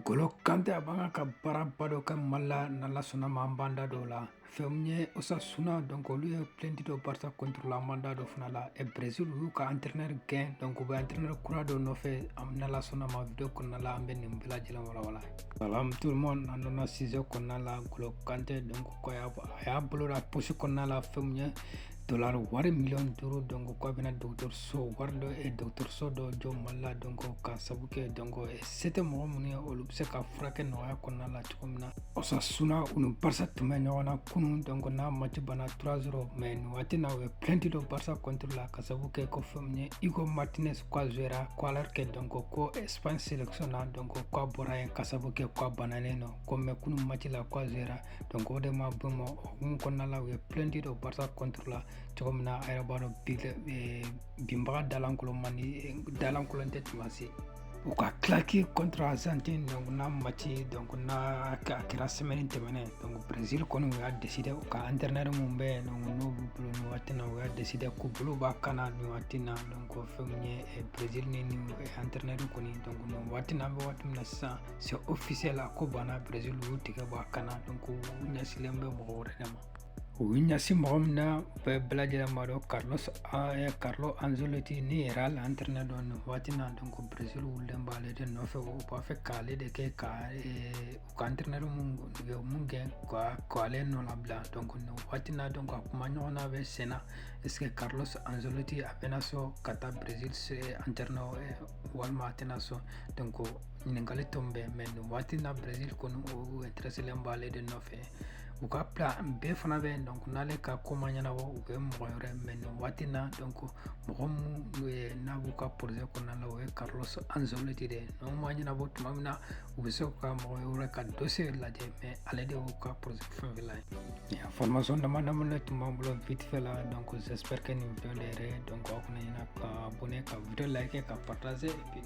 Golo Kante a banga ka baara dɔ kɛ Mali la n'Ala sɔnna ma an b'an da don o la. Fɛn min ye Osasuna donc olu ye plainte dɔ Barca contre la an b'an da don o fana la. Brésil u y'u ka entraîneur gɛn donc u bɛ entraîneur kura dɔ nɔfɛ n'Ala sɔnna ma vidéo kɔnɔna la an bɛ nin bɛɛ lajɛlen walawala. Salam tout le monde an donna sujet kɔnɔna la Golo Kante donc ko a y'a bolo da poche kɔnɔna la fɛn min ye dollar wari miliyɔn 5 donc k'a bɛna dɔgɔtɔrɔso wari dɔ dɔgɔtɔrɔso dɔ jɔ Mali la donc ka sabu kɛ donc se tɛ mɔgɔ minnu ye olu bɛ se ka furakɛ nɔgɔya kɔnɔna la cogo min na. Osasuna u ni Barca tun bɛ ɲɔgɔn na kunun donc n'a match banna 3-0 mais nin waati in na u ye plainte dɔ Barca contre la ka sabu kɛ ko fɛn min ye Hugo Martinez k'a jouera ko alors que donc ko Espagne sélection na donc k'a bɔra yen ka sabu kɛ k'a bannalen don ko mais kunun match la k'a jouera donc o de ma bɔ ma hukumu kɔnɔna la u ye plainte dɔ Barca contre la cogo min na a yɛrɛ b'a dɔn binbaga dalankolon tɛ tuma se. U ka claquer contre Argentine donc n'a match donc n'a kɛra semaine tɛmɛnen donc Brésil kɔni u y'a décidé u ka entraîneur mun bɛ yen donc n'o b'u bolo nin waati in na u y'a décidé k'u bolo b'a kan na nin waati in na donc fɛn min ye Brésil ni entraîneur kɔni donc nin waati in na an bɛ waati min na sisan c'est officiel a ko banna Brésil u y'u tigɛ bɔ a kan na donc u ɲɛsilen bɛ mɔgɔ wɛrɛ de ma. U ɲɛsin mɔgɔ min na bɛɛ lajɛlen b'a dɔn Carlo Ancelotti ni Real entraîneur dɔ nin waati in na donc Brésil wulilen b'ale de nɔfɛ u b'a fɛ k'ale de kɛ ka u ka entraîneur mun gɛn k'ale nɔ labila donc nin waati in na donc a kuma ɲɔgɔnna bɛ sen na est ce que Carlos Ancelotti a bɛna sɔn ka taa Brésil entraîneur walima a tɛna sɔn donc ɲininkali tun bɛ mais nin waati in na Brésil kɔni u intéresselen b'ale de nɔfɛ. U ka plan bɛɛ fana bɛ donc n'ale ka ko ma ɲɛnabɔ u bɛ mɔgɔ wɛrɛ mais nin waati in na donc mɔgɔ mun n'a b'u ka projet kɔnɔna la o ye Carlos Ancelotti de ye n'o ma ɲɛnabɔ tuma min na u bɛ se ka mɔgɔ wɛrɛ ka dossier lajɛ mais ale de y'u ka projet fɛn fɛn lajɛ. Information dama de tun b'an bolo vite fait la donc j'espère que nin bɛɛ de yɛrɛ donc aw kana ɲinɛ ka abonner ka vidéo liker ka partager et puis